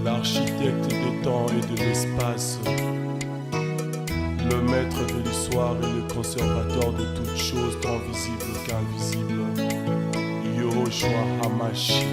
l'architecte des temps et de l'espace, le maître de l'histoire et le conservateur de toutes choses tant visibles qu'invisibles, Yoshua Hamashi.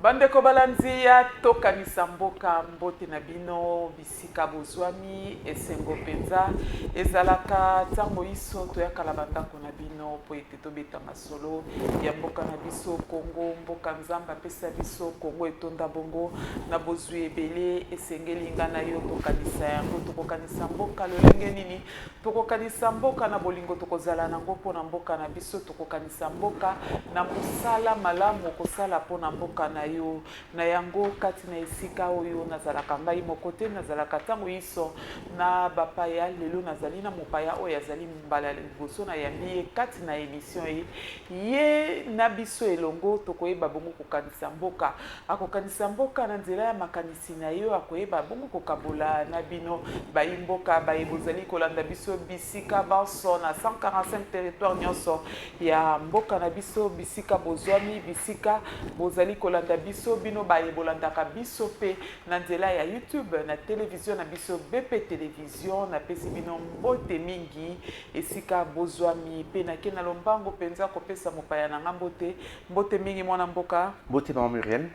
Bandeko balanzi ya tokanisa mboka mbote na bino bisika bozwami esengo penza ezalaka ntango iso toyakala bandako na bino po ete tobetanga solo ya mboka na biso Kongo, mboka nzambe apesa biso Kongo etonda bongo na bozwi ebele esengeli nga na yo tokanisa yango tokokanisa mboka lolenge nini tokokanisa mboka na bolingo tokozala nango mpo na mboka na biso tokokanisa mboka na mosala malamu kosala mpo na mboka na yo na yango kati na esika oyo nazalaka ngai moko te nazalaka ntango iso na bapaya lelo nazali na mopaya oyo azali mbala liboso na yambi ye kati na émission ye na biso elongo tokoyeba bongo kokanisa mboka akokanisa mboka na nzela ya makanisi na yo akoyeba bongo kokabola na bino bayi mboka bayi bozali kolanda biso bisika banso na 145 territoire nyonso ya mboka na biso bisika bozwami bisika bozali kolanda biso bino baye bolandaka biso pe na nzela ya YouTube na télévision na biso BP télévision na pesi bino mbote mingi esika bozwami pe na kena lombango penza kopesa mopaya na mbote mbote mingi mwana mboka mbote Maman Muriel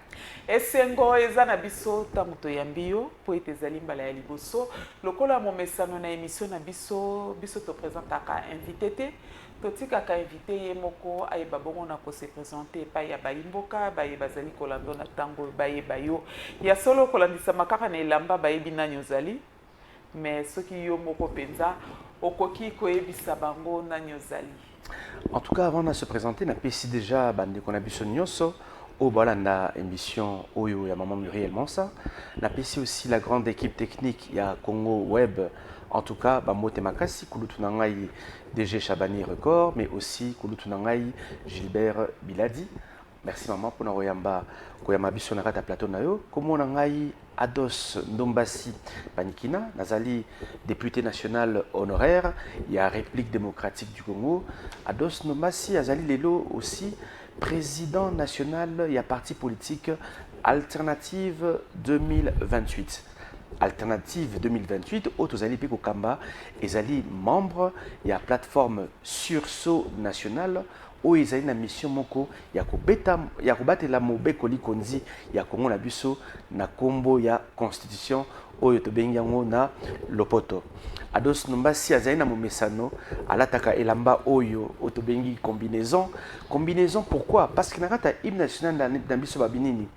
esengo eza na biso tango toyambi yo po ete ezali mbala ya liboso lokola momesano na émission na biso to présentaka invité te totikaka invité ye moko ayeba bongo na ko se présenter pa ya bayimboka baye bazali kolando na tango baye bayo ya solo kolandisa makaka na elamba bayebi nani ozali mais soki yo moko penza okoki koyebisa bango nani ozali. En tout cas, avant de se présenter, on a déjà bandé qu'on a biso nyonso au balanda émission Oyo ya Maman Muriel Mansa. On a aussi la grande équipe technique ya Congo Web. En tout cas, Bamote Makasi, Kulutunangai DG Chabani Record, mais aussi Kulutunangai Gilbert Biladi. Merci maman pour nous yamba koyama biso na kata plateau na yo. Comment nangai Ados Ndombasi Panikina, Nazali député national honoraire, il y a République démocratique du Congo. Ados Ndombasi Azali Lelo aussi président national, il y a parti politique Alternative 2028. Alternative 2028, Otozali Piko Kamba, Ezali membre, il y a plateforme Sursaut national, où Ezali na mission moko, il y a Kobate la Mobe Koli Konzi, il y a Kongo na biso, na Kombo, il y a Constitution, Oyo Tobengiango na Lopoto. Ados Nombasi Azali na Momesano, Alataka Elamba Oyo, Otobengi combinaison. Combinaison pourquoi? Parce qu'il y a un hymne national dans biso Babinini.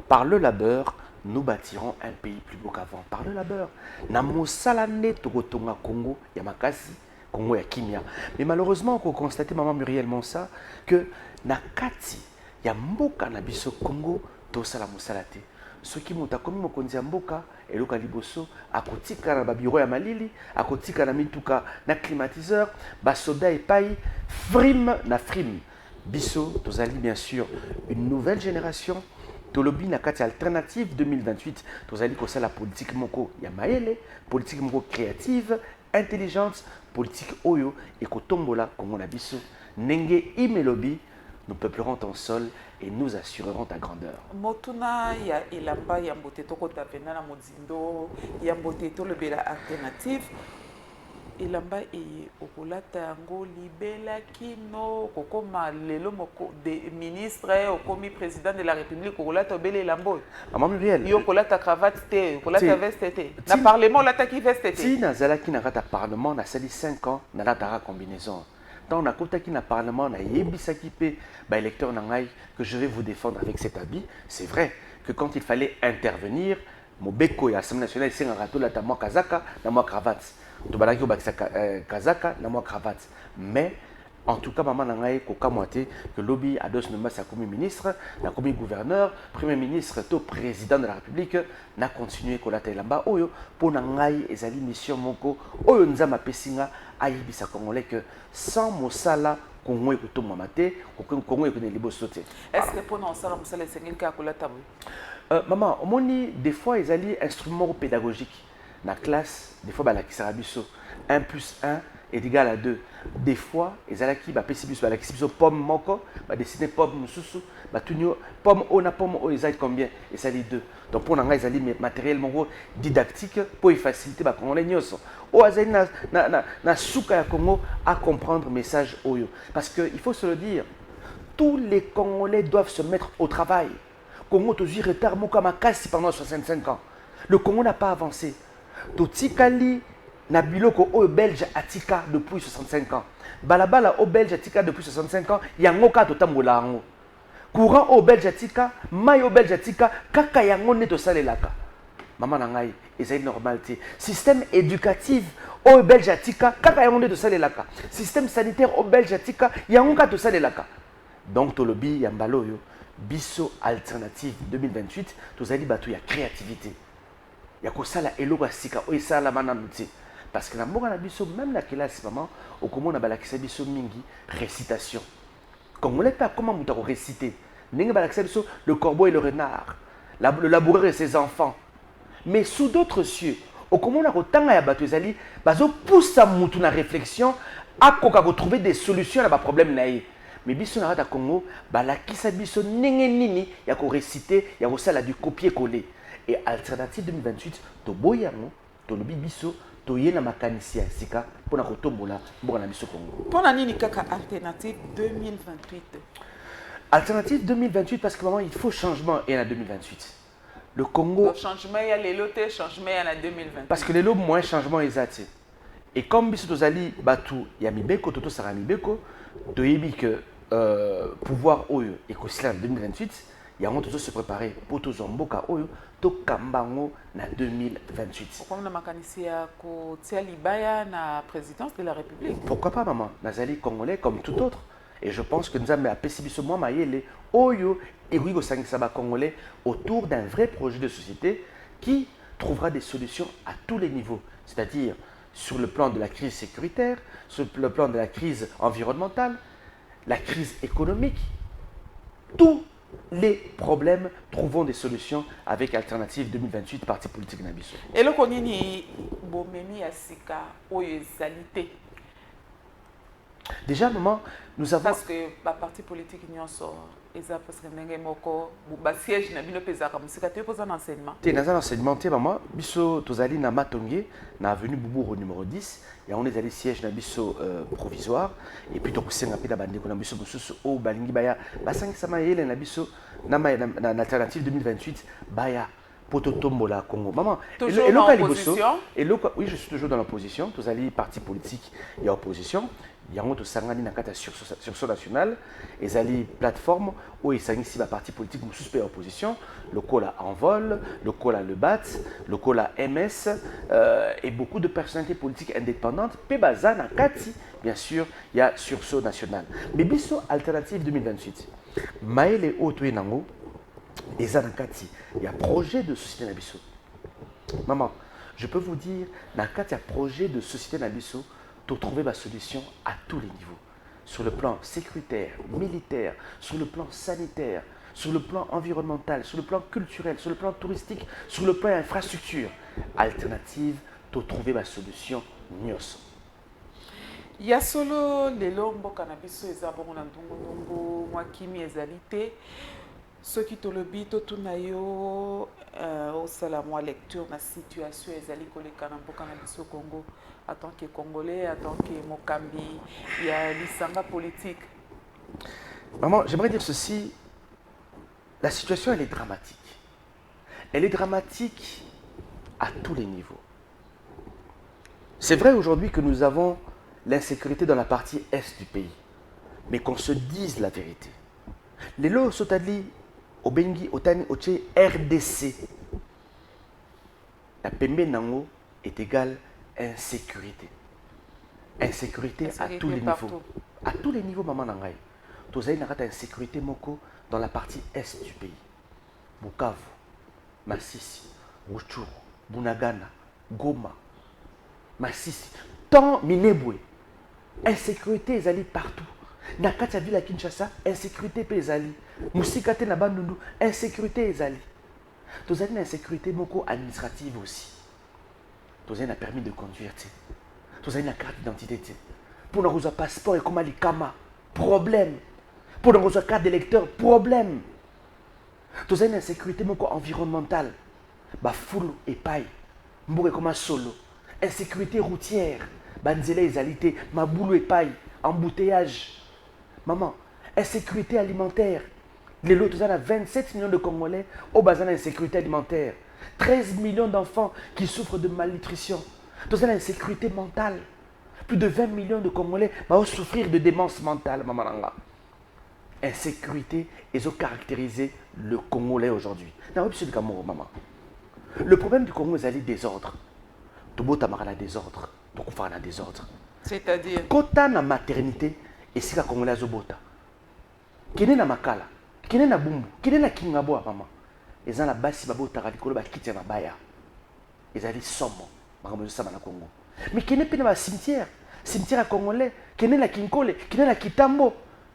Par le labeur, nous bâtirons un pays plus beau qu'avant. Par le labeur. Na mosalane tokotonga Congo ya makasi, Congo ya kimia. Mais malheureusement, on constate Maman Muriel Mansa que na kati ya mboka na biso Congo to sala mosalate. Soki muta komi mokonzi ya mboka eloka liboso akotika na babiro ya malili, akotika na mituka na climatiseur, basoda epai frime na frime. Biso tozali bien sûr une nouvelle génération. Tolobi na kati alternative 2028, tozali kosa la politique moko ya maele, politique moko créative, intelligente, politique oyo et kotombola Kongo na biso. Nenge imelobi, nous peuplerons ton sol et nous assurerons ta grandeur. Motuna ya elamba ya mbote toko tapena na mozindo ya mbote to lebela alternative. Elamba eye okolata yango libela kino kokoma lelo moko de ministre okomi président de la république okolata obele elambo Maman Muriel yo okolata cravate te okolata veste te na parlement olata ki veste te ti nazalaki na kata parlement na sali 5 ans na latara combinaison tant na kotaki na parlement na yebisaki pe ba électeur na ngai que je vais vous défendre avec cet habit. C'est vrai que quand il fallait intervenir mobeko ya Assemblée nationale c'est un râteau la ta moi kazaka na moi cravate. Tobalaki obakisa kazaka na moi cravate. Mais en tout cas maman nangai ko kamwate que lobby Ados Nombasi comme ministre, na comme gouverneur, premier ministre to président de la République na continuer ko lata lamba oyo pour nangai ezali mission moko oyo nzama pesinga ayibisa congolais que sans mosala Congo ekotoma mate Congo ekone liboso te. Est-ce que pour non sala mosala sengel ka ko lata maman omoni des fois ezali instrument pédagogique na classe des fois balakisa biso 1 + 1 est égal à 2. Des fois, les alaki ba pesi biso ba lakisi biso pomme moko, ba dessiner pomme mususu, ba tunyo pomme o na pomme o ezali combien? Et ça les 2. Donc pour nanga ezali matériel moko didactique pour faciliter ba congolais nyoso. O azali na suka ya Congo à comprendre le message oyo. Parce que il faut se le dire, tous les Congolais doivent se mettre au travail. Congo tozi retard moko makasi pendant 65 ans. Le Congo n'a pas avancé. Totikali na biloko au Belge atika depuis 65 ans. Balabala au Belge atika depuis 65 ans, yango ka totambola yango. Courant au Belge atika, mai au Belge atika, kaka yango ne to salelaka. Maman nangai, ezali normalité. Système éducatif au Belge atika, kaka yango ne to salelaka. Système sanitaire au Belge atika, yango ka to salelaka. Donc tolobi yambalo yo, biso alternative 2028, tozali batu ya créativité. Ya ko sala eloko sika o sala mananuti. Parce que la mboka na biso même la classe maman au komona balakisa biso mingi récitation. Congolais pas comment muta ko réciter. Ninga balakisa biso le corbeau et le renard, le laboureur et ses enfants. Mais sous d'autres cieux, au komona ko tanga ya bato ezali bazo poussa mutu na réflexion akoka ko trouver des solutions à ba problème na ye. Mais biso na rata Congo balakisa biso ndenge nini ya ko réciter, ya ko sala du copier-coller. Et alternative 2028 to boyango to lobi biso toyena makanisi sika pona kotombola mboka na biso Congo. Pona nini kaka alternative 2028? Alternative 2028 parce que vraiment il faut changement et en 2028. Le Congo. Le changement il y a les lotés, changement il y a en 2028. Parce que les lots moins changement exact. Et comme biso tozali batu ya mibeko toto sara mibeko toyebi que pouvoir oyo ekosila en 2028 yango tozo se préparer pour tozomboka oyo to kambango na 2028. Comme na makanisi ya ko tia libaya na présidence de la République. Pourquoi pas maman? Nazali congolais comme tout autre. Et je pense que nous avons apprécié ce mois mayele oyo eruigo sangisa ba congolais autour d'un vrai projet de société qui trouvera des solutions à tous les niveaux, c'est-à-dire sur le plan de la crise sécuritaire, sur le plan de la crise environnementale, la crise économique, tous les problèmes, trouvons des solutions avec Alternative 2028, parti politique Nabiso. Et le konini bomemi asika oyo ezalité. Déjà, maman, nous avons... Parce que le parti politique nyonso eza parce que ndenge moko ba siège na bino pezaka musika te poza enseignement. Te dans enseignement te maman, biso tozali na Matonge na avenue Boubouro numéro 10, et on est allé siège na biso provisoire et puis donc senga pe na bandeko na biso mususu o balingi baya basangisa mayele na biso na alternative 2028 baya poto tombola Congo. Maman, toujours dans l'opposition. Oui, je suis toujours dans l'opposition. Tous allés parti politique et opposition. Il y a un autre sangani na kata sur national. Et allés plateforme où ils sont ici la parti politique ou suspect opposition. Le Cola Envol, le Cola Le Bat, le Cola MS et beaucoup de personnalités politiques indépendantes. Pebaza na kati, bien sûr, il y a sursaut national. Mais biso alternative 2028. Maël Otoé Nango. Et Zanakati, il y a projet de société Nabiso. Maman, je peux vous dire, dans le cas il y a projet de société Nabiso, tu trouver ma solution à tous les niveaux. Sur le plan sécuritaire, militaire, sur le plan sanitaire, sur le plan environnemental, sur le plan culturel, sur le plan touristique, sur le plan infrastructure. Alternative, tu trouver ma solution nyos. Il y a solo les lombo cannabis et zabon na ndongo moi kimi ezalité. Ce qui te le dit, tout nayo au salamoi lecture la situation ezali koleka na mboka na biso Congo en tant que Congolais, en tant que Mokambi, il y a l'isanga politique. Maman, j'aimerais dire ceci, la situation elle est dramatique. Elle est dramatique à tous les niveaux. C'est vrai aujourd'hui que nous avons l'insécurité dans la partie est du pays, mais qu'on se dise la vérité. Les lots sotali Obengi, Otani, Oche, RDC. La Pembe Nango est égale insécurité. Insécurité à tous les niveaux. À tous les niveaux, maman Nangai. Tozaï narata insécurité moko dans la partie est du pays. Bukavu, Massissi, Ruchuru, Bunagana, Goma, Massissi. Tant Minebwe. Insécurité, ils allaient partout. Na kati ya ville ya Kinshasa, insécurité pe ezali. Musika te na bandundu, insécurité ezali. Tozali na insécurité moko administrative aussi. Tozali na permis de conduire te. Vous avez une carte d'identité. Pour nous un passeport et comme l'ICAMA, problème. Pour nous une carte d'électeur, problème. Vous avez une insécurité environnementale. Bah foule et paille. Mboué comme un solo. Insécurité routière. Banzele exalité. Ma boulot et paille. Embouteillage. Maman, insécurité alimentaire. Les lots, vous avez 27 millions de Congolais au bazar d'insécurité alimentaire. 13 millions d'enfants qui souffrent de malnutrition. Vous avez l'insécurité mentale. Plus de 20 millions de Congolais vont souffrir de démence mentale, maman. Insécurité, ils ont caractérisé le Congolais aujourd'hui. Le problème du Congo, c'est le désordre. Tout le monde a désordre. Tout le monde a désordre. C'est-à-dire quand tu as la maternité, et c'est le Congolais qui a Kene na makala, kene na bumbu, kene na kingabo maman. Ils ont la base si babo taradikolo ba kiti na baya. Ils ont dit somme, maman ça na Congo. Mais kene pe na cimetière, cimetière congolais, kene na kinkole, kene na kitambo.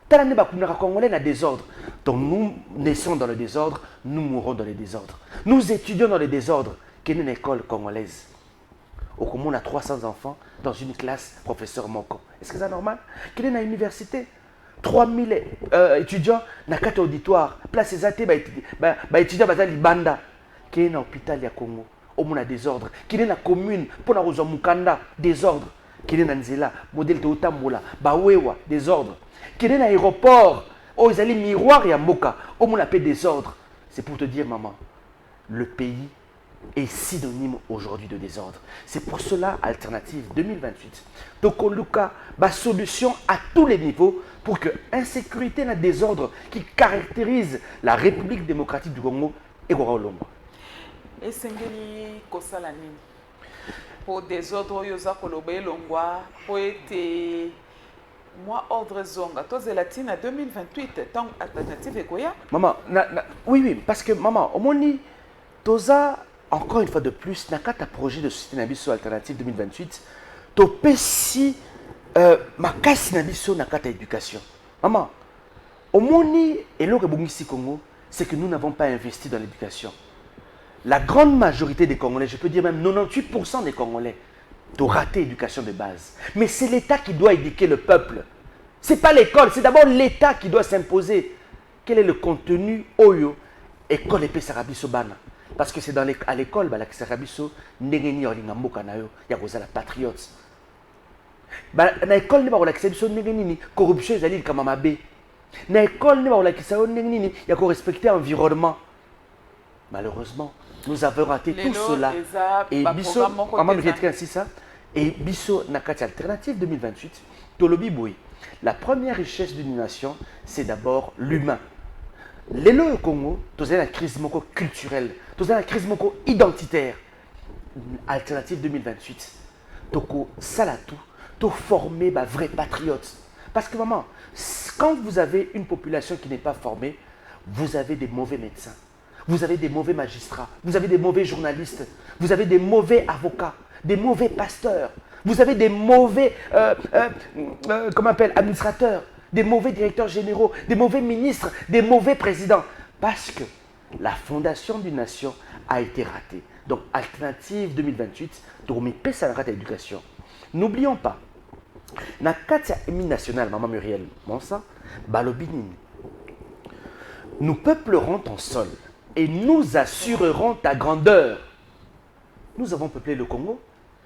Tala ne ba kunaka congolais na désordre. Donc nous naissons dans le désordre, nous mourrons dans le désordre. Nous étudions dans le désordre. Kene na école congolaise. Au Congo on a 300 enfants dans une classe professeur Moko. Est-ce que c'est normal? Kene na université 3000 étudiants dans 4 auditoires. Place ces athées, étudiants dans Libanda. Qui est dans l'hôpital de Congo. Au monde a désordre. Qui est dans la commune. Pour la Mukanda, désordre. Qui est dans Nzela, modèle de Otambola, Bawewa, désordre. Qui est dans l'aéroport. Oh, ils allaient miroir et Mboka. Au monde a fait désordre. C'est pour te dire, maman, le pays est synonyme aujourd'hui de désordre. C'est pour cela, Alternative 2028. Donc, on a solution à tous les niveaux pour que l'insécurité et le désordre qui caractérise la République démocratique du Congo et Olombo. Et Sengeli Kosalani pour désordre yosa kolobe longwa pour être moi ordre zonga toi latine à 2028 tant alternative ekoya. Maman, oui parce que maman au moni toza encore une fois de plus n'a qu'à ta projet de société nabiso alternative 2028 to pesi makasi nabiso n'a qu'à ta éducation. Maman, au moni et l'autre bongisi Congo, c'est que nous n'avons pas investi dans l'éducation. La grande majorité des Congolais, je peux dire même 98% des Congolais, ont raté l'éducation de base. Mais c'est l'État qui doit éduquer le peuple. Ce n'est pas l'école, c'est d'abord l'État qui doit s'imposer. Quel est le contenu Oyo, école et Sarabiso Bana? Parce que c'est à l'école, la Sarabiso, Negeni Olingamboka Nayo, Yagoza la patriote. Dans l'école, il y a la corruption, il y a la Kamamabe. Dans l'école, il y a respecter l'environnement. Malheureusement, nous avons raté tout cela. Et Bisso, et Bisso Nakati Alternative 2028, Tolobi Boui. La première richesse d'une nation, c'est d'abord l'humain. L'élo au Congo, tu as la crise culturelle, tu as la crise identitaire. Alternative 2028, Toko Salatou, tu former un vrai patriote. Parce que maman, quand vous avez une population qui n'est pas formée, vous avez des mauvais médecins. Vous avez des mauvais magistrats, vous avez des mauvais journalistes, vous avez des mauvais avocats, des mauvais pasteurs, vous avez des mauvais administrateurs, des mauvais directeurs généraux, des mauvais ministres, des mauvais présidents. Parce que la fondation d'une nation a été ratée. Donc, Alternative 2028, Tourmi Pessa l'éducation. N'oublions pas, dans le cadre de national, Maman Muriel Monsa, Balobinine, nous peuplerons ton sol et nous assurerons ta grandeur. Nous avons peuplé le Congo,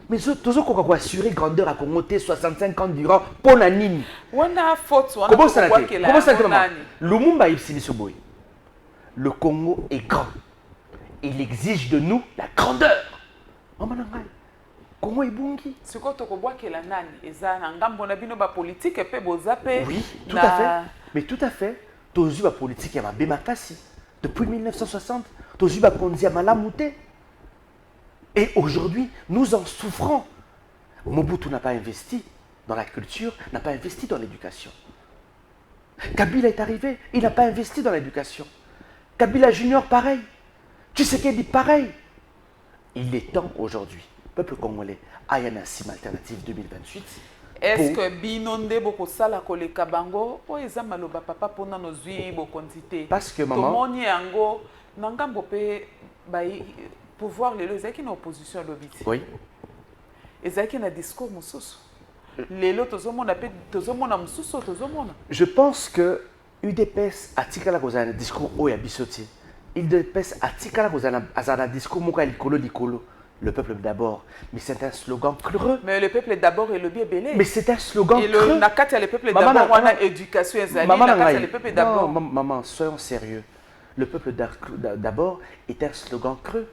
mais toujours qu'on va assurer grandeur à Congo 65 ans durant pour la Nini. Comment ça a été? Lumumba Ipsilisoboy. Le Congo est grand. Il exige de nous la grandeur. Congo est bungi. Ce que tu vois que la nani est un gambo na bino ba politique et pe bozape. Oui, tout à fait. Mais tout à fait. Tozu ba politique ya mabe makasi. Depuis 1960, tozu ba konzi ya malamute. Et aujourd'hui, nous en souffrons. Mobutu n'a pas investi dans la culture, n'a pas investi dans l'éducation. Kabila est arrivé, il n'a pas investi dans l'éducation. Kabila Junior, pareil. Tshisekedi, pareil. Il est temps aujourd'hui, peuple congolais, Ayana Sim Alternative 2028. Est-ce que binonde boko sala koleka bango o eza maloba papa pona nozui bokonzité? Parce que maman, tomoni yango nangambo pe pouvoir lelo ezaki na opposition lobiti. Oui. ezalaki na discours mosusu lelo tozomona pe tozomona mosusu tozomona. Je pense que UDPS atikala kozala na discours oyo ya biso te. UDPS atikala kozala na discours moko ya likolo. Le peuple d'abord. Mais c'est un slogan creux. Mais le peuple d'abord est le bien belé. Mais c'est un slogan creux. Le peuple d'abord, on a éducation, le peuple d'abord. Non, maman, soyons sérieux. Le peuple d'abord est un slogan creux.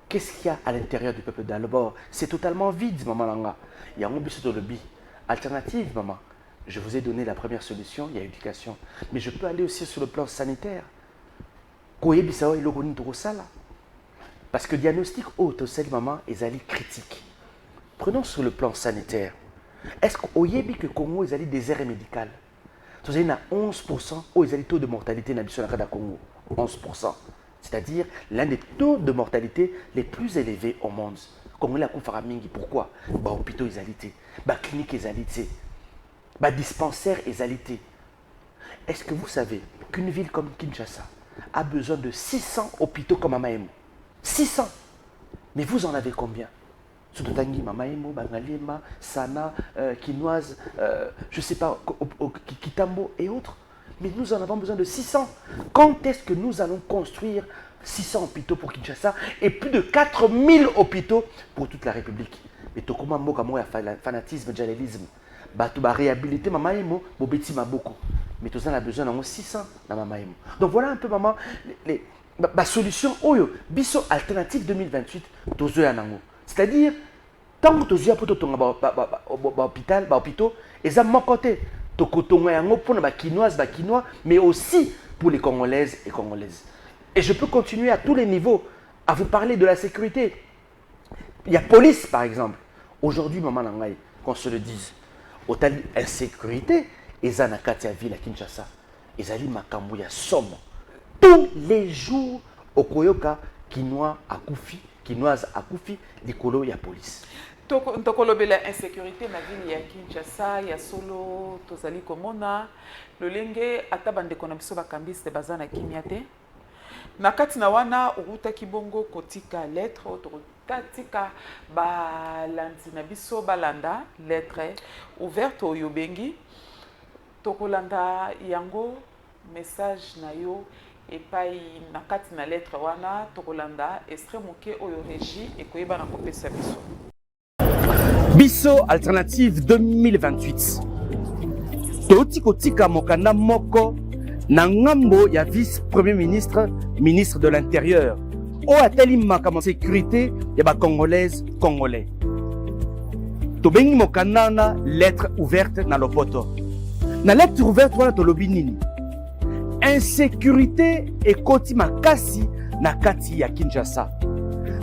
Qu'est-ce qu'il y a à l'intérieur du peuple d'abord? C'est totalement vide, maman Langa. Il y a un but de lobby. Alternative, maman. Je vous ai donné la première solution, il y a éducation. Mais je peux aller aussi sur le plan sanitaire. Parce que le diagnostic haute, maman, est critique. Prenons sur le plan sanitaire. Est-ce qu'au Yébi que Congo est désert médical? Vous avez 11% où ils ont taux de mortalité dans le Congo. 11%. C'est-à-dire l'un des taux de mortalité les plus élevés au monde. Congo la Mingi. Pourquoi? Hôpitaux ils alités, cliniques ils alités, dispensaires ils alités. Est-ce que vous savez qu'une ville comme Kinshasa a besoin de 600 hôpitaux comme Amaemo? 600. Mais vous en avez combien? Sototangi, Mamaemo, Bangalema, Sana, Kinoise, je ne sais pas, Kitambo et autres. Mais nous en avons besoin de 600. Quand est-ce que nous allons construire 600 hôpitaux pour Kinshasa et plus de 4000 hôpitaux pour toute la République? Mais Tokoma Mboka Moya, fanatisme, djalelisme. Batouba réhabiliter Mamaemo, Bobeti Maboko. Mais tout ça, on a besoin de 600 dans Mamaemo. Donc voilà un peu, maman, la solution, biso alternative 2028, c'est-à-dire, tant que tu as un hôpital, ils ont mon côté. Mais aussi pour les Congolaises et Congolaises. Et je peux continuer à tous les niveaux à vous parler de la sécurité. Il y a police, par exemple. Aujourd'hui, maman Nangaï, qu'on se le dise, au tal insécurité, ils ont une ville à Kinshasa. Ils ont makambo ya somme. Tous les jours, au Koyoka, Kinois à Koufi, Kinoise à Koufi, l'écolo, il y a police. Tokolobela insécurité na ville ya Kinshasa ya solo tozali komona lolenge ata bandeko na biso bakambiste bazana kimia te na kati na wana uruta kibongo kotika lettre ototatika balandi na biso balanda lettre ouverte oyo bengi tokolanda yango message na yo epai na kati na lettre wana tokolanda extrait moke oyo régie ekoyeba na kopesa biso. Biso Alternative 2028. Toti kotika mokanda moko na ngambo ya vice-premier ministre, ministre de l'Intérieur. O ateli makama sécurité ya ba congolaise congolais. Tobengi mokanda na lettre ouverte na lopoto. Na lettre ouverte wana tolobi nini? Insécurité ekoti makasi na kati ya Kinshasa.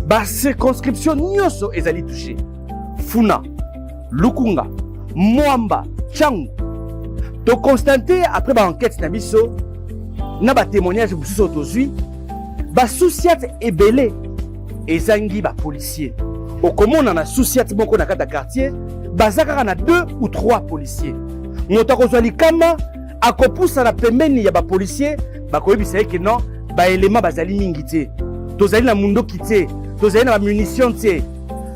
Ba circonscription nyonso ezali touché. Funa, Lukunga, Mwamba, Tchangu. To constater après ba enquête na biso, na ba témoignage bususo tozui, ba souciat ebele ezangi ba policier. Okomona na souciat moko na kata quartier, bazaka na 2 ou 3 policiers. Moto akozwa likama akopusa na pembeni ya ba policier, bakoyebisa ke non, ba élément bazali mingi te. Tozali na mundo kité, tozali na ba munitions te.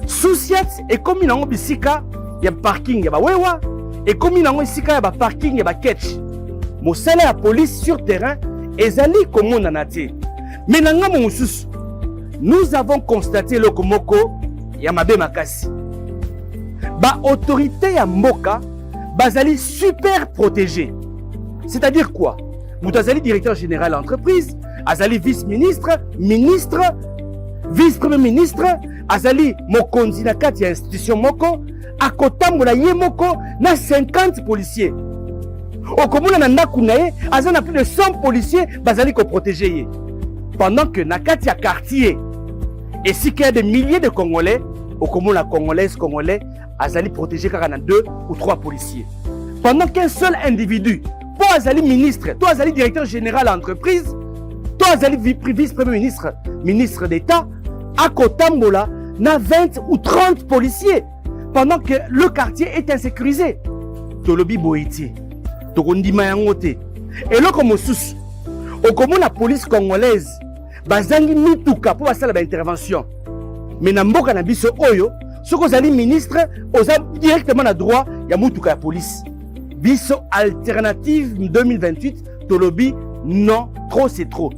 Souciat et comme il y a bisika ya parking ya ba wewa et comme il y a bisika ya ba parking ya ba ketch mo sala la police sur terrain ezali comme on en a té mais nanga mosusu nous avons constaté le komoko ya mabe makasi ba autorité ya mboka bazali super protégé, c'est-à-dire quoi? Moutazali directeur général entreprise, azali vice-ministre, ministre, vice-premier ministre, azali mokonzi na kati ya institution moko, akotambola ye moko na 50 policiers. Okomona na ndaku na ye, azana plus de 100 policiers bazali ko protéger ye. Pendant que na kati ya quartier, et si qu'il y a des milliers de Congolais, okomona congolaise, congolais, azali protégé car on a 2 ou 3 policiers. Pendant qu'un seul individu, toi azali ministre, toi azali directeur général d'entreprise, toi azali vice-premier ministre, ministre d'État, à Kotambola, na 20 ou 30 policiers, pendant que le quartier est insécurisé. Tolobi Boiti, Tokondima Yangote. Et là, comme sous, au commun la police congolaise, bazangi mituka pour passer la intervention. Mais na mboka na biso oyo, ce que vous allez ministre, vous avez directement le droit, il y a mutuka la police. Biso alternative 2028, Tolobi, non, trop c'est trop.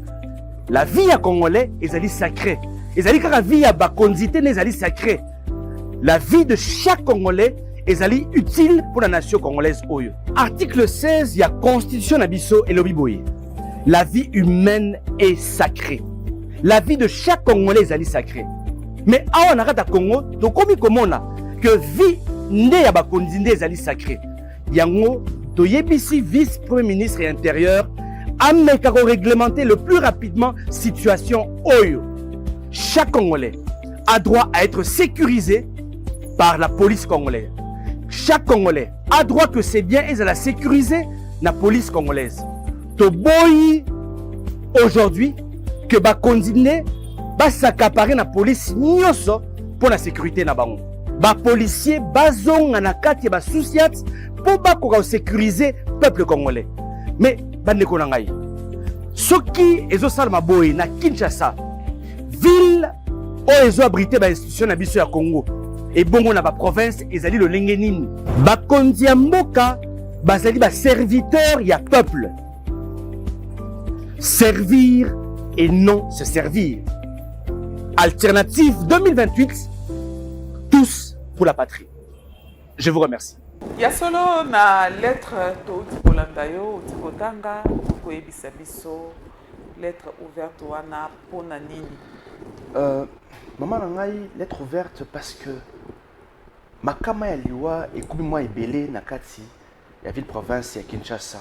La vie à Congolais, ils allaient sacrée. Ils allaient car la vie à Bakondité, ils allaient sacrée. La vie de chaque Congolais, ils allaient utile pour la nation congolaise. Oyo. Article 16, il y a Constitution Nabiso et Lobiboye. La vie humaine est sacrée. La vie de chaque Congolais, ils allaient sacrée. Mais on arrête à Congo, donc comment là, que vie n'est à Bakondité, ils allaient sacrée. Yango, Toyebisi, vice-premier ministre et intérieur, a réglementer le plus rapidement situation Oyo. Chaque Congolais a droit à être sécurisé par la police congolaise. Chaque Congolais a droit que ses biens aient à la sécuriser la police congolaise. Toboyi aujourd'hui que ba continuer ba s'accaparer la police nyoso pour la sécurité na bango. Ba policier bazonga na kati ba souciat pour ba ko sécuriser peuple congolais. Mais bande ko ngai. Soki ezo salma boy na Kinshasa ville o ezo abrité ba institution na biso ya Congo et bongo na ba province ezali le lengenini ba konzi ya mboka bazali ba serviteur ya peuple. Servir et non se servir. Alternative 2028, tous pour la patrie. Je vous remercie. Ya solo na lettre touti kolanda yo uti kotanga koyebisa biso lettre ouverte wana pona nini. Maman nangai lettre ouverte parce que makama ya liwa ekomi mwa ebele na kati ya ville province ya Kinshasa.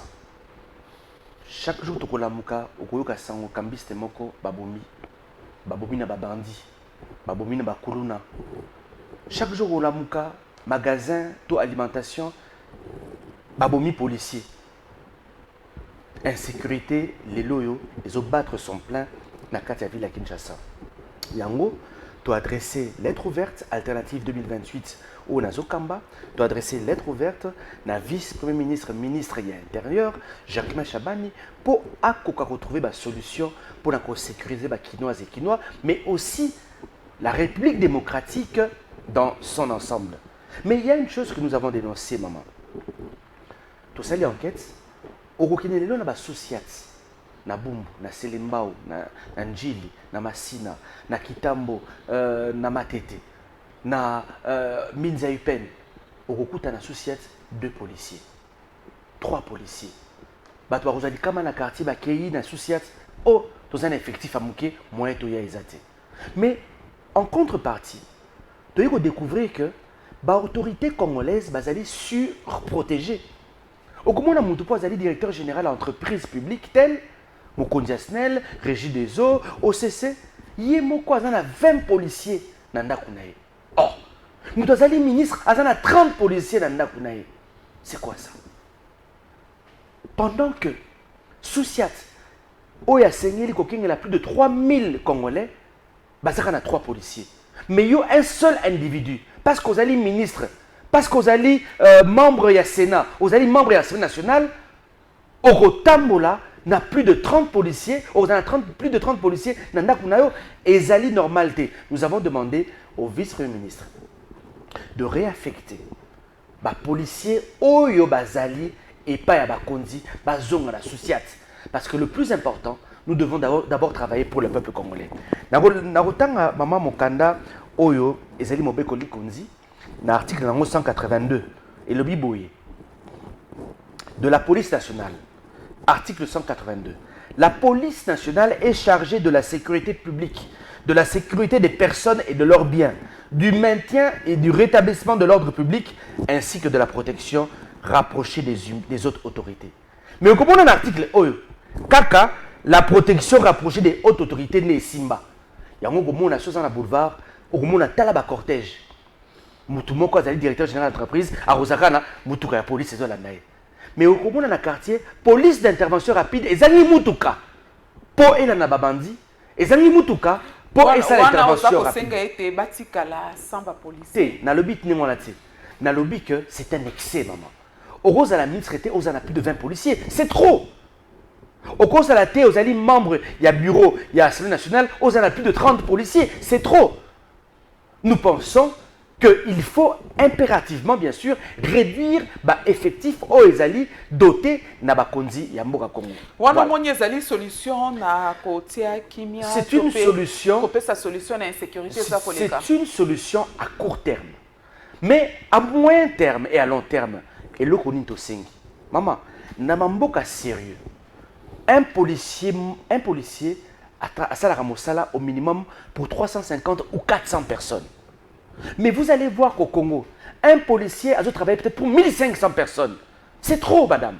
Chaque jour tokolamuka okoyoka sango kambiste moko babomi na babandi babomi na bakuluna. Chaque jour olamuka magasin to alimentation babomi policier. Insécurité les loyo les battre son plein na kati ya ville ya Kinshasa. Yango to adresser lettre ouverte alternative 2028 au Nazokamba, to adresser lettre ouverte na vice-premier ministre ministre de l'Intérieur Jacquemin Chabani pour retrouver la solution pour sécuriser les Kinoises et Kinois, mais aussi la République démocratique dans son ensemble. Mais il y a une chose que nous avons dénoncée, maman. Tout ça, l'enquête, au Rokinelelo, na Sociat, na Bumbu, na Selembao, na Njili, na Masina, na Kitambo, na Matete, na Minza Upen, au Rokuta, na Sociat, 2 policiers, 3 policiers. Bato Rosali Kama na quartier, Bakei, na Sociat, oh, tout un effectif à Mouké, moyen to ya ezate. Mais en contrepartie, tu dois découvrir que l'autorité congolaise est surprotégée. Au moment où tu es directeur général d'entreprise publique telle Mokonzi Asnel, Régie des eaux, OCC, il y a 20 policiers dans Ndakunaye. Oh, nous sommes ministre, il y a 30 policiers dans Ndakunaye. C'est quoi ça? Pendant que Souciat, où il y a plus de 3000 Congolais, il y a 3 policiers. Mais il y a un seul individu. Parce que vous allez ministre, parce que vous allez membre du Sénat, vous allez membre de l'Assemblée nationale, au Tambola, n'a plus de 30 policiers, plus de 30 policiers, et Zali normalité. Nous avons demandé au vice-premier ministre de réaffecter les policiers au Bazali et pas à Bakondi, Bazong à la Souciat. Parce que le plus important, nous devons d'abord travailler pour le peuple congolais. Narotanga Maman Mokanda Oyo ezali mobeko likonzi na article 182 et le biboye de la police nationale. Article 182. La police nationale est chargée de la sécurité publique, de la sécurité des personnes et de leurs biens, du maintien et du rétablissement de l'ordre public, ainsi que de la protection rapprochée des autres autorités. Mais au comment un article Oyo Kaka, la protection rapprochée des hautes autorités n'est Simba. Il y a un chose dans la boulevard, au moment où on a cortège. Moutoumoko est directeur général d'entreprise, à Rosakana, Moutouka, la police, c'est la naïe. Mais au moment où on a quartier, police d'intervention rapide, et Zali Moutouka, pour et la Nababandi, et Zali Moutouka, pour et sa intervention rapide. Na lobby, na lobby que c'est un excès, maman. Au Rose à la ministre, on a plus de 20 policiers, c'est trop. Au cours de la thé, aux alliés membres, il y a bureau, il y a l'Assemblée nationale, aux a plus de 30 policiers, c'est trop. Nous pensons qu'il faut impérativement, bien sûr, réduire l'effectif aux ezali doté na bakonzi ya mboka Congo. Wana moni ezali solution na kotia kimia. C'est une solution. Kopesa solution na insécurité ça koleka. C'est une solution à court terme. Mais à moyen terme et à long terme, et le konito sengi. Maman, na mboka sérieux. Un policier à Salara Mosala au minimum pour 350 ou 400 personnes. Mais vous allez voir qu'au Congo, un policier a dû travailler peut-être pour 1500 personnes. C'est trop, madame.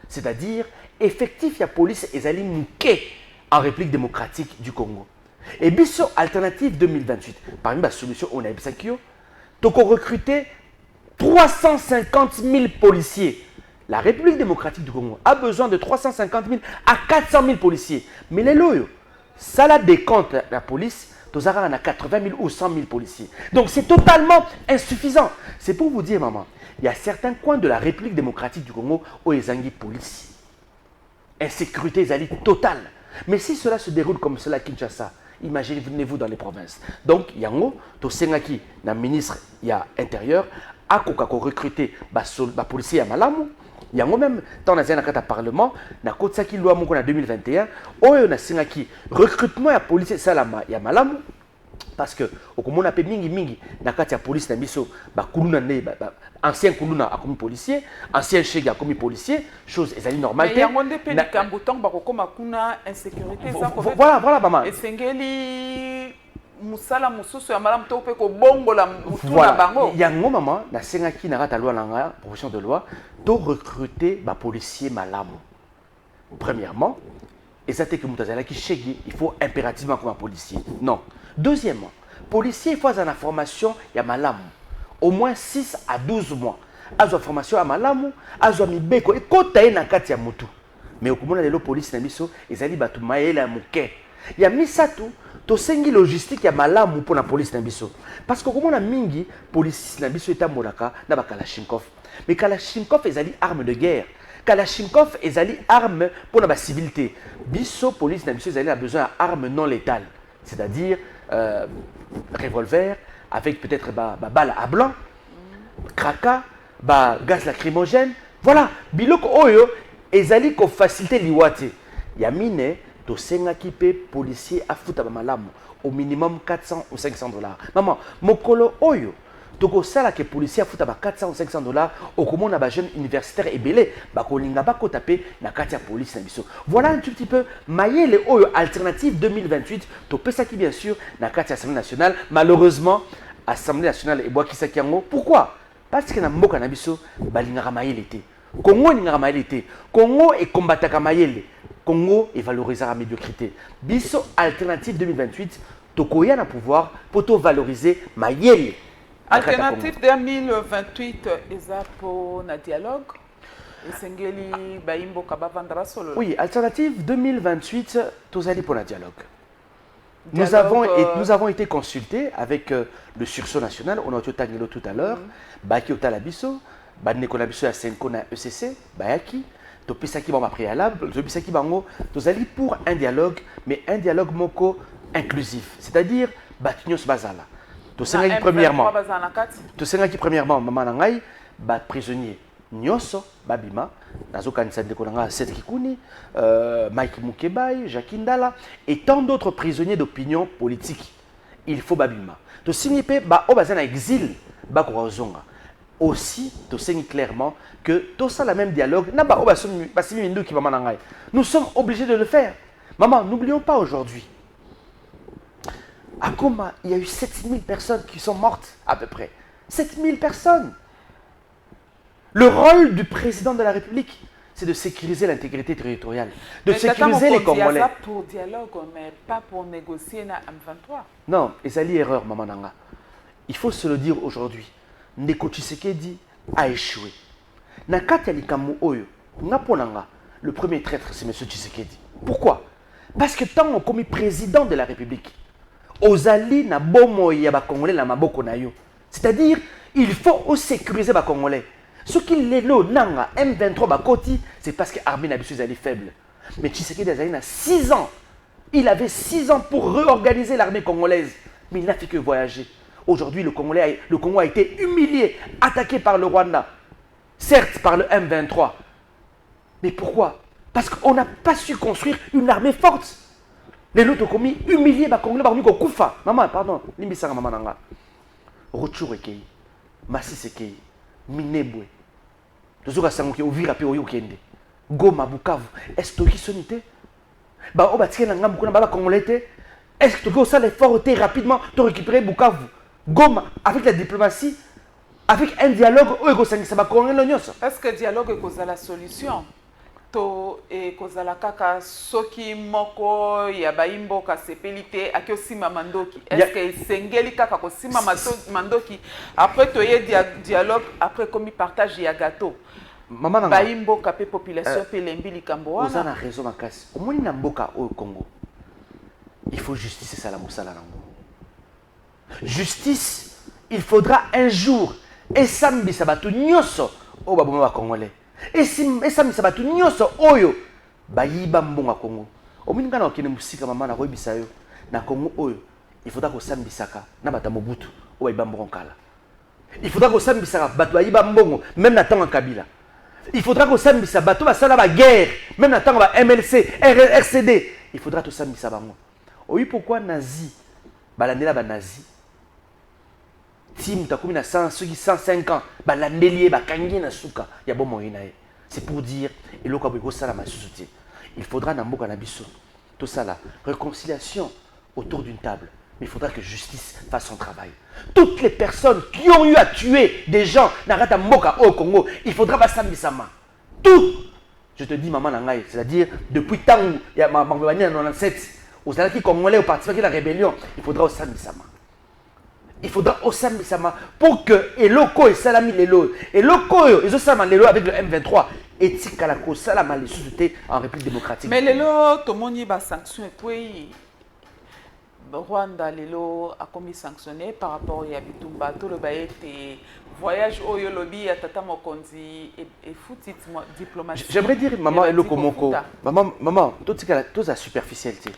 C'est-à-dire, effectif, il y a police et Zali Mouké en République démocratique du Congo. Et Bisso Alternative 2028, parmi les solutions, on a Ebsakio, donc on recrutait 350 000 policiers. La République démocratique du Congo a besoin de 350 000 à 400 000 policiers. Mais les loyaux, ça la décompte la police, on a 80 000 ou 100 000 policiers. Donc c'est totalement insuffisant. C'est pour vous dire, maman, il y a certains coins de la République démocratique du Congo où ils ont des policiers. Insécurité totale. Mais si cela se déroule comme cela à Kinshasa, imaginez-vous dans les provinces. Donc, il y a un ministre intérieur, a recruté des policiers à Malamu. Il y a même dans le Parlement, na kotsaki loi moko na 2021, oyo na singaki recrutement ya policier salama ya malamu parce que okomona pe mingi na kati ya police na biso ba kuluna ne ancien kuluna akomi policier, ancien chef akomi policier, chose ezali normale. Mais yango nde pe likambo tong ba kokoma kuna insécurité ça ko. Voilà maman. Esengeli musala mususu ya malamu to pe ko bongola mutuna bango. Yango maman na singaki na kata loi na proposition de loi to recruter ba policier malamu. Premièrement, et ça que mutazala ki chegi, il faut impérativement comme un policier. Non. Deuxièmement, policier il faut avoir une formation ya malamu au moins 6 à 12 mois. Azo formation ya malamu, azo mibeko et kota na kati ya mutu. Mais au komona lelo police na biso ezali batu mayela muke. Ya misatu to sengi logistique ya malamu pour la police na biso. Parce que komona mingi police na biso etambolaka na ba Kalachnikov. Mais Kalachnikov ezali arme de guerre. Kalachnikov ezali arme pour la civilité. Biso police na biso ezali a besoin d'armes non létales. C'est-à-dire revolver avec peut-être balle à blanc, kraka, gaz lacrymogène. Voilà, biloko oyo ezali ko faciliter liwate. Yamine to senga kipe policier afuta ba malamu au minimum 400 ou 500 dollars. Maman, mokolo oyo toko sala ke policier afuta ba 400 ou 500 dollars au komona ba jeune universitaire ebelé ba kolinga ba ko taper na kati ya police na biso. Voilà un tout petit peu mayele oyo alternative 2028 to pesa ki bien sûr na kati ya Assemblée nationale. Malheureusement, Assemblée nationale eboa kisaki yango. Pourquoi? Parce que na mboka na biso balingaka mayele te. Congo lingaka mayele te. Congo e combataka mayele. Congo et valorisera la médiocrité. Biso alternative 2028 tokoya na pouvoir pour to valoriser mayele. Alternative 2028 eza pour na dialogue. Esengeli baimbo kabavandra solo. Oui, alternative 2028 tozali pour la dialogue. Nous avons été consultés avec le sursaut national, on a été tangelo tout à l'heure, baki otalabiso, banekolabiso ya Senko na ECC, bayaki, topisaki ba préalable, topisaki bango, tozali pour un dialogue, mais un dialogue moko inclusif, c'est-à-dire batinyos bazala. Premièrement, maman nangai, prisonnier Nyoso, Babima, Nazo Kanisa de Konanga, Seth Kikuni, Mike Mukebai, Jacques Ndala, et tant d'autres prisonniers d'opinion politique. Il faut Babima. To signifier ba obazana exil, ba Korazonga. Aussi, to signifier clairement que tout ça le même dialogue, na ba obasumi basimi mindu ki maman nangai. Nous sommes obligés de le faire. Maman, n'oublions pas aujourd'hui. À Goma, il y a eu 7000 personnes qui sont mortes, à peu près. 7000 personnes. Le rôle du président de la République, c'est de sécuriser l'intégrité territoriale, de sécuriser les Congolais. Pour dialogue, mais pas pour négocier na M23. Non, et ça l'erreur, Maman Nanga. Il faut se le dire aujourd'hui. Ndeko Tshisekedi a échoué. Nakati Likamu Oyo, Naponanga, le premier traître, c'est M. Tshisekedi. Pourquoi? Parce que tant on commis président de la République, Ozali na bomo ya ba Congolais la maboko na yo. C'est-à-dire, il faut sécuriser ba Congolais. Ce qui est là, nanga M23 bakoti, c'est parce que l'armée nabisu est faible. Mais Tshisekedi a 6 ans. Il avait 6 ans pour réorganiser l'armée congolaise. Mais il n'a fait que voyager. Aujourd'hui, le Congo a été humilié, attaqué par le Rwanda. Certes, par le M23. Mais pourquoi? Parce qu'on n'a pas su construire une armée forte. Les autres ont humilié les Congolais, ils ont koufa. Maman, pardon, limbisanga maman nanga. Rutshuru ekei, Masisi ekei, Minembwe. Tozoka sangoki Uvira pe oyo kende. Goma, Bukavu. Est-ce que tu sonité? Bah, on va tirer la gamme pour la Congolais. Est-ce que tu as l'effort rapidement de récupérer Bukavu? Goma, avec la diplomatie, avec un dialogue, est-ce que le dialogue est la solution? To e kozala kaka soki moko ya baimbo ka sepelite aki osima mandoki est-ce que sengeli kaka kosima mandoki après to ye dialogue après comme partage ya gâteau maman baimbo ka pe population pe lembi likambo wana oza na raison makasi omoni na mboka au Congo il faut justice ça la mosala nango justice il faudra un jour esambisa bato nyonso o baboma ba congolais et ça me sabatu nyonso oyo bayiba mbonga Congo omininga na okene musika mama na koyebisa yo na Congo oyo il faudra ko sambisaka na bata Mobutu o bayiba mbongo kala il faudra ko sambisaka bato bayiba mbongo même na tanga Kabila il faudra ko sambisa bato basala ba guerre même na tanga ba MLC RCD il faudra to sambisa bango oyi pourquoi nazi balandela ba nazi si mutakumi na 100 ceux qui 105 ans balandelier bakangi na suka ya bon moyen nae c'est pour dire eloko abiko sala ma société il faudra na mboka na biso tout ça là réconciliation autour d'une table mais il faudra que justice fasse son travail toutes les personnes qui ont eu à tuer des gens na rata mboka au Congo il faudra basambisama tout je te dis maman nangai c'est-à-dire depuis tangu ya mangobani en 97 aux alaki congolais au parti de la rébellion il faudra osambisama. Il faudra osambisama pour que eloko et salami lelo eloko et salama lelo avec le M23 et tikalako salama les sociétés en République démocratique. Mais lelo to moni ba sanction et puis Rwanda lelo a commis sanctionné par rapport à Bitumba tout le baïté voyage oyo lobby à tata mokonzi et foutit diplomatie. J'aimerais dire maman eloko moko maman tout ça superficialité.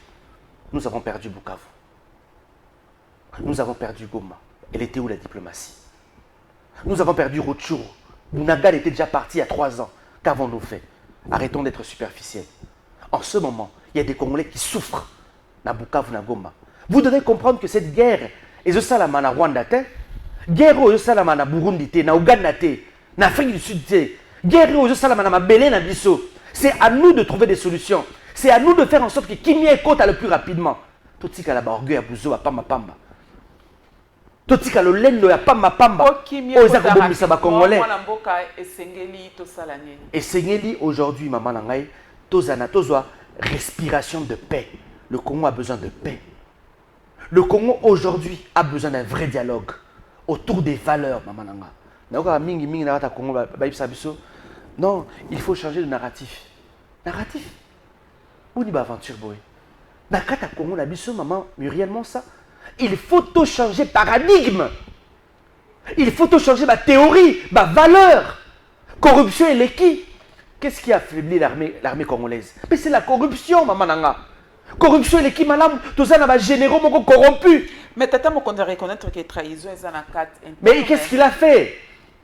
Nous avons perdu Bukavu. Nous avons perdu Goma. Elle était où la diplomatie? Nous avons perdu Rutshuru. Bunagal était déjà parti il y a 3 ans. Qu'avons-nous fait? Arrêtons d'être superficiels. En ce moment, il y a des Congolais qui souffrent. Na Bukavu, na Goma. Vous devez comprendre que cette guerre, et salama na Rwanda, guerre au salama na Burundi, na Ouganda, na Afrique du Sud, guerre au salama na Mabélé, na Bisso. C'est à nous de trouver des solutions. C'est à nous de faire en sorte que Kimia écoute le plus rapidement. Tout ce qui a orgueil à Bouzo, à Pamba Pamba. Tout ce qui a le lendo ya pamba pamba oza kobomisa ba congolais et sengeli aujourd'hui maman nangai tozana tozwa respiration de paix. Le Congo a besoin de paix. Le Congo aujourd'hui a besoin d'un vrai dialogue autour des valeurs maman nanga naoka mingi mingi na ta Congo ba ibisa biso non il faut changer de narratif ou ni ba aventure boy na kata Congo na biso maman Muriel Monsa. Il faut tout changer paradigme. Il faut tout changer ma théorie, ma valeur. Corruption et l'équipe. Qu'est-ce qui a affaibli l'armée congolaise? Mais c'est la corruption, maman nanga. Corruption et l'équipe, madame, tout ça n'a généraux corrompus. Mais tata on doit reconnaître que trahison est en acte. Mais qu'est-ce qu'il a fait?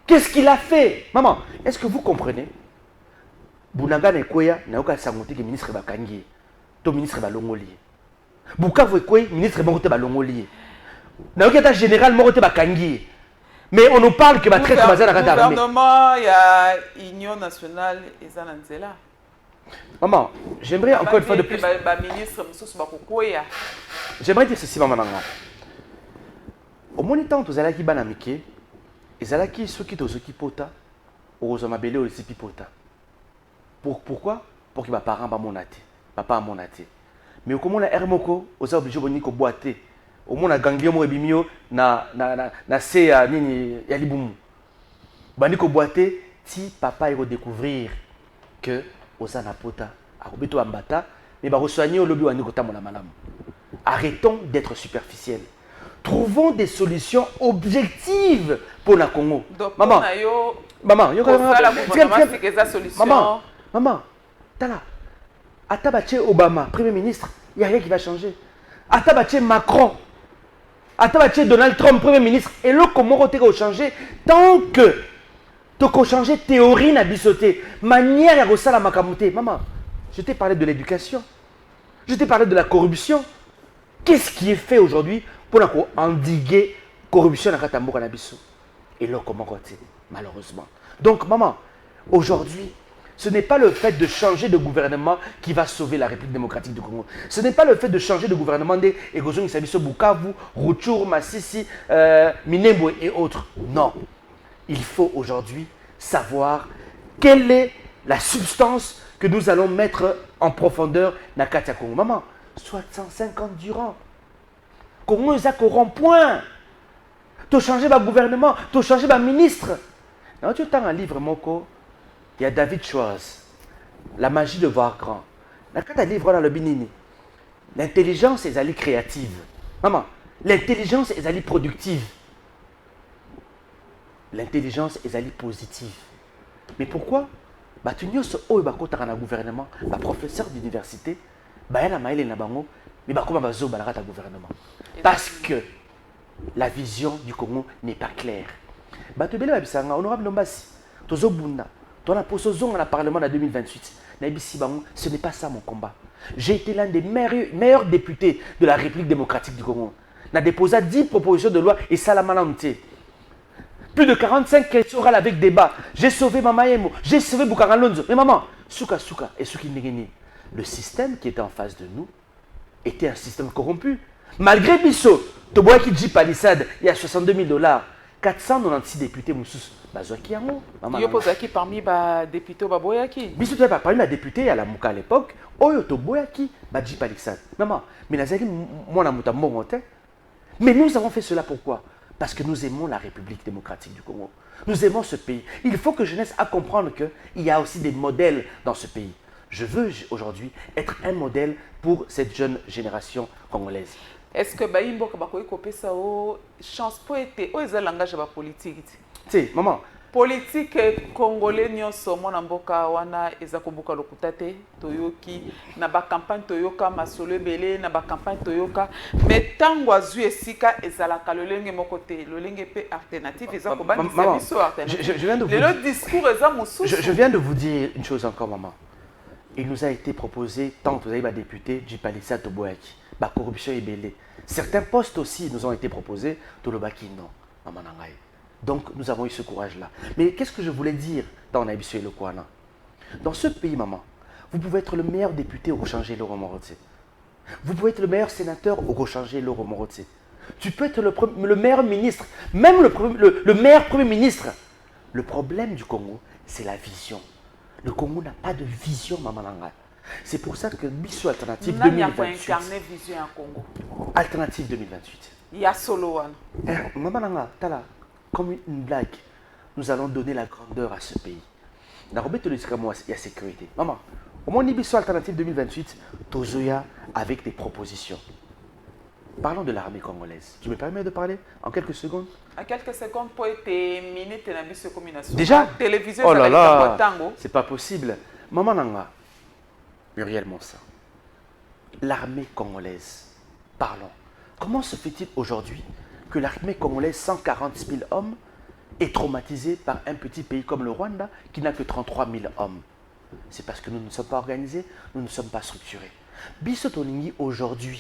Qu'est-ce qu'il a fait? Maman, est-ce que vous comprenez? Bunaga Nekoya n'a aucun sangoté que ministre Bakangi, ton ministre Balongoli. Bukavu Ekwe, ministre Morote Balongoli. N'a aucun général Morote Bakangi. Mais on nous parle que ma traite basée à la armée. Le gouvernement, il y a l'Union nationale et Zananzela. Maman, j'aimerais encore une fois de plus. J'aimerais dire ceci, maman. Au moins, tant que vous allez à Mike, ils allaient qui ceux qui te pota, aux hommes abélés, aux pipota. Pourquoi? Pour que mes parents ne m'ont pas monaté. Mais au moins, Hermoko, aux hommes obligés de boiter. Au moins, na ganglion mo ebimio na se nini ya libumu. Bandiko boiter si papa il va découvrir que osana pota akobeto ambata mais ba resoigner au lobby wani kota mona malamu. Arrêtons d'être superficiels. Trouvons des solutions objectives pour la Congo. Donc, maman, yo maman, tala. Atabache Obama, Premier ministre, il n'y a rien qui va changer. Atabache Macron. Attends, Donald Trump, Premier ministre, et là, comment tu as changé tant que tu as changé théorie na bisoté, manière de faire la makamoté. Maman, je t'ai parlé de l'éducation, je t'ai parlé de la corruption. Qu'est-ce qui est fait aujourd'hui pour endiguer la corruption dans Katamboka Nabiso? Et là, comment tu malheureusement. Donc, maman, aujourd'hui, ce n'est pas le fait de changer de gouvernement qui va sauver la République démocratique du Congo. Ce n'est pas le fait de changer de gouvernement des Egozong Isabiso Bukavu, Rutshuru, Masisi, Minembwe et autres. Non. Il faut aujourd'hui savoir quelle est la substance que nous allons mettre en profondeur dans Katia Congo. Maman, 65 durant. Congo est à rond-point. Tu as changé ma gouvernement, tu as changé ma ministre. Quand tu as un livre, Moko, il y a David Schwartz, La magie de voir grand. Dans le livre dans le Binini, l'intelligence est allée créative. Maman, l'intelligence est allée productive. L'intelligence est allée positive. Mais pourquoi? Tu as un gouvernement, un professeur d'université, mais comment gouvernement? Parce que la vision du Congo n'est pas claire. Honorable Lombasi, dans la position dans le Parlement en 2028, ce n'est pas ça mon combat. J'ai été l'un des meilleurs députés de la République démocratique du Congo. J'ai déposé 10 propositions de loi et ça la manamté. Plus de 45 questions orales avec débat. J'ai sauvé Mama Yemo, j'ai sauvé Bukaranlonzo. Mais maman, Souka et Souki Negeni, le système qui était en face de nous était un système corrompu. Malgré Bisso, Toboaki Jeep Palisade, il y a $62,000. 496 députés Moussous. Bazouaki Yango. Yopozaki parmi les députés Baboyaki. Bisso, parmi les députés à la Mouka à l'époque, Oyo Toboyaki, Jeep Palisade. Maman, mais Nazaki, moi, na Mouta Mongote. Mais nous avons fait cela pourquoi? Parce que nous aimons la République démocratique du Congo. Nous aimons ce pays. Il faut que jeunesse à comprendre qu'il y a aussi des modèles dans ce pays. Je veux aujourd'hui être un modèle pour cette jeune génération congolaise. Est-ce que Baïmbo Kabakoy Kopé ça chance pour être au langage politique? Tu sais, maman. Politique congolais nyonso mwana mboka wana eza kobuka lokuta te toyoki na ba campagne toyoka masolo ebele na ba campagne toyoka mais tango azu esika ezalaka lolenge moko te lolenge pe alternative eza kobandisa biso alternative le discours eza mususu. Je viens de vous dire une chose encore maman. Il nous a été proposé tant que vous avez député Jipalisa Toboyaki ba corruption ebele. Certains postes aussi nous ont été proposés Tolobaki non maman nangai. Donc, nous avons eu ce courage-là. Mais qu'est-ce que je voulais dire dans Nabiso et le Kouana? Dans ce pays, maman, vous pouvez être le meilleur député au changer le Romoroté. Vous pouvez être le meilleur sénateur au changer le Romoroté. Tu peux être le meilleur ministre, même le meilleur premier ministre. Le problème du Congo, c'est la vision. Le Congo n'a pas de vision, maman Langa. C'est pour ça que Bisso Alternative 2028. Vision en Congo. Alternative 2028. Il y a solo. Maman Langa, tala. Comme une blague, nous allons donner la grandeur à ce pays. Il y a sécurité. Maman, au moins Nibiso Alternative 2028, Tozoya avec des propositions. Parlons de l'armée congolaise. Tu me permets de parler en quelques secondes? En quelques secondes, pour être minute et la combinaison. Déjà? Télévision, oh là là, c'est pas possible. Maman Nanga, Muriel Monsa, l'armée congolaise, parlons. Comment se fait-il aujourd'hui que l'armée congolaise, 140 000 hommes, est traumatisée par un petit pays comme le Rwanda qui n'a que 33 000 hommes? C'est parce que nous ne sommes pas organisés, nous ne sommes pas structurés. Biso Toningi aujourd'hui,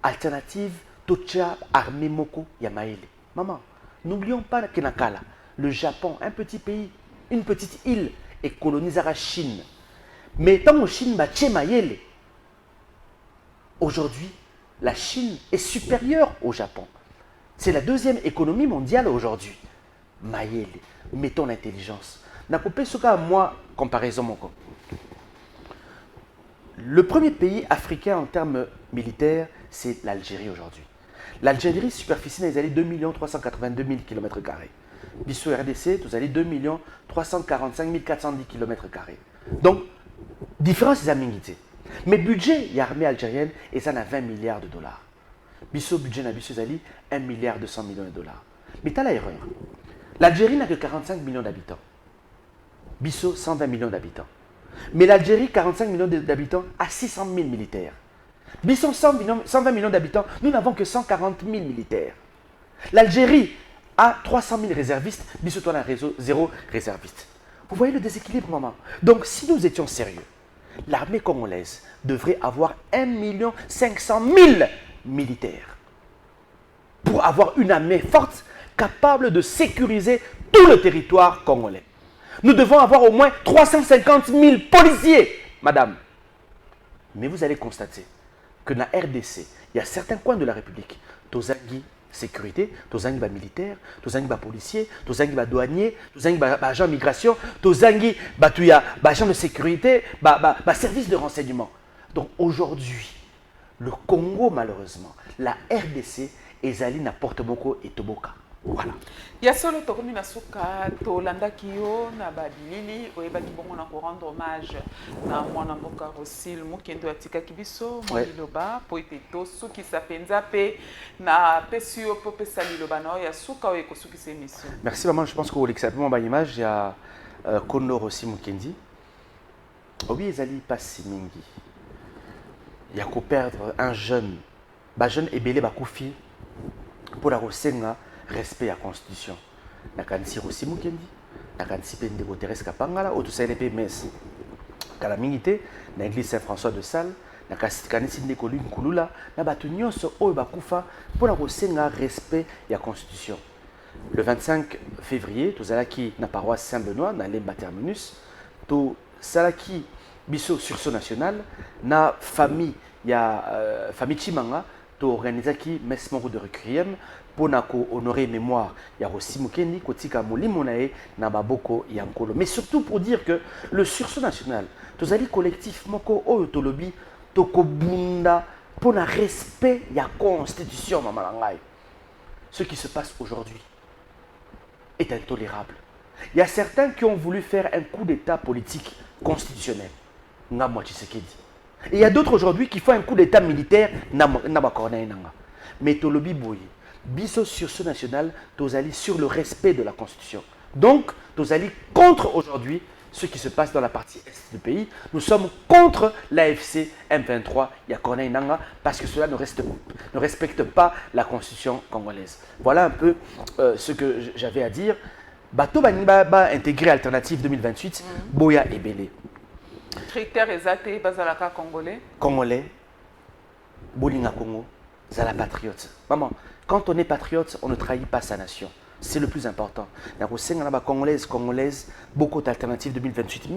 alternative, Tocha, armée Moko, Yamaele. Maman, n'oublions pas que Nakala, le Japon, un petit pays, une petite île, est colonisée à la Chine. Mais tant que Chine, Maele, aujourd'hui, la Chine est supérieure au Japon. C'est la deuxième économie mondiale aujourd'hui. Mayele, mettons l'intelligence. Nakopé Soka, moi, comparaison mon co. Le premier pays africain en termes militaires, c'est l'Algérie aujourd'hui. L'Algérie, superficie dans les années 2 382 000 km². Bissau RDC, vous allez 2 345 410 km². Donc, différence des aminités. Mais budget, il y a armée algérienne et ça a 20 milliards de dollars. Bissau budget na Bissau Zali, 1 milliard 200 millions de dollars. Mais tu as l'erreur. L'Algérie n'a que 45 millions d'habitants. Bissau, 120 millions d'habitants. Mais l'Algérie, 45 millions d'habitants, a 600 000 militaires. Bisson, 120 millions d'habitants, nous n'avons que 140 000 militaires. L'Algérie a 300 000 réservistes, Bisson, on a zéro réserviste. Vous voyez le déséquilibre, maman. Donc, si nous étions sérieux, l'armée congolaise devrait avoir 1 500 000 militaires pour avoir une armée forte, capable de sécuriser tout le territoire congolais. Nous devons avoir au moins 350 000 policiers, madame. Mais vous allez constater que dans la RDC, il y a certains coins de la République, Tozangi sécurité, Tozangi militaire, Tozangi policier, Tozangi douanier, Tozangi agent migration, Tozangi agent de sécurité, service de renseignement. Donc aujourd'hui, le Congo, malheureusement, la RDC, ezali na porte moko et toboka. Voilà. Ya solo tokomi na suka tolandaki yo na babilili oyebaki bongo na ko rendre hommage na mwana mboka Rosil Mukendo atikaki biso liloba po ete to suki sapenza pe na pesi yo po pesa liloba na ya suka oyo ekosukisa émission. Merci maman, je pense que l'exemple ba image ya Kondo Rosil Mukendi. Obi ezali pasi mingi. Ya ko perdre un jeune, jeune ebele bakufi pour la Rosenga respect à la Constitution. Nakanisi Rosil Mukendi, nakanisi Pende Boteres Kapangala, ou tout ça, LP Mes. Calamité, dans l'église Saint-François de Sales, nakanisi Nekolu Nkulula, nabatu nyonso oyo bakufa pour la Rosenga respect à la Constitution. Le 25 février, tout ça qui na paroisse Saint-Benoît, na Lemba Terminus, tout ça qui biso sursaut national, na famille, ya famille Chimanga, to organiser qui messe moko de requiem pour honorer mémoire ya Rosil Mukendi kotika molimo nae na baboko ya nkolo. Mais surtout pour dire que le sursaut national, tozali collectif moko oyo tolobi tokobunda pour na respect ya constitution mamalangai. Ce qui se passe aujourd'hui est intolérable. Il y a certains qui ont voulu faire un coup d'état politique constitutionnel. Ngamwa Tshisekedi. Et il y a d'autres aujourd'hui qui font un coup d'état militaire. Mais tolobi boyi. Biso sur ce national, tozali sur le respect de la Constitution. Donc, tozali contre aujourd'hui ce qui se passe dans la partie est du pays. Nous sommes contre l'AFC M23, Yakornei Nanga, parce que cela ne respecte pas la Constitution congolaise. Voilà un peu ce que j'avais à dire. Bato Baniba intégré Alternative 2028, Boya et Belé. Critères exacts, Bazalaka congolais. Congolais, Bolinga Congo, Zala patriote. Maman, quand on est patriote, on ne trahit pas sa nation. C'est le plus important. Congolaise, beaucoup d'alternatives 2028.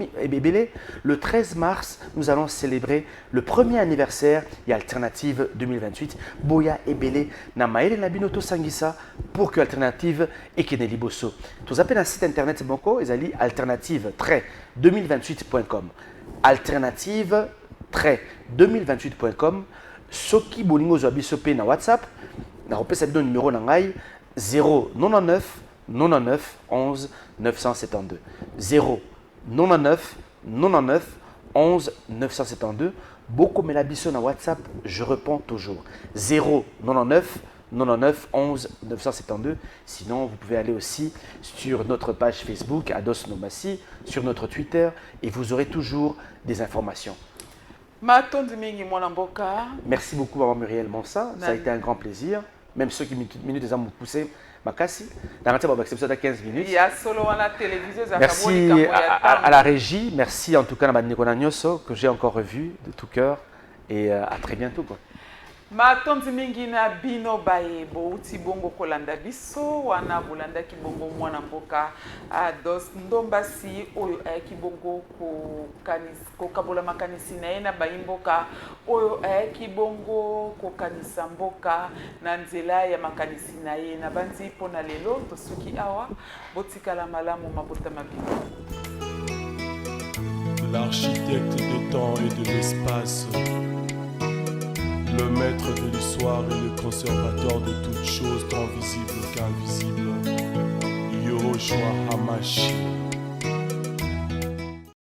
Le 13 mars, nous allons célébrer le premier anniversaire de Alternative 2028. Boya Ebele, Namaele Nabinoto Sangisa, pour que Alternative et Keneli Bosso. Vous appelez un site internet Boko, ils allient alternative-2028.com. Alternative-2028.com. Soki Bolingo Zoabisope na WhatsApp. Na repère le numéro nangai 099 99 11 972 099 99 11 972. Beaucoup me la biso na WhatsApp, je réponds toujours 099 99 11 972. Sinon, vous pouvez aller aussi sur notre page Facebook Ados Nomasi, sur notre Twitter et vous aurez toujours des informations. Merci beaucoup Maman Muriel Monsa, ça a été un grand plaisir. Même ceux qui minutes des âmes poussé, Makasi. Dans la 15 minutes. Merci à la régie, merci en tout cas à Nicolas Nyoso que j'ai encore revu de tout cœur et à très bientôt. Matondi mingi na bino baye bouti bongo kolanda biso wana bulanda ki bongo mwana mboka Ados Ndombasi oyo ki bongo ko kabola makanisi na ena bayimboka oyo ki bongo ko kanisa mboka na nzela ya makanisi na ye na banzi pona lelo tosuki awa botikala malamu mabota mabino. L'architecte des temps et de l'espace, le maître de l'histoire et le conservateur de toutes choses tant visibles qu'invisibles, Yahushua Hamashiach.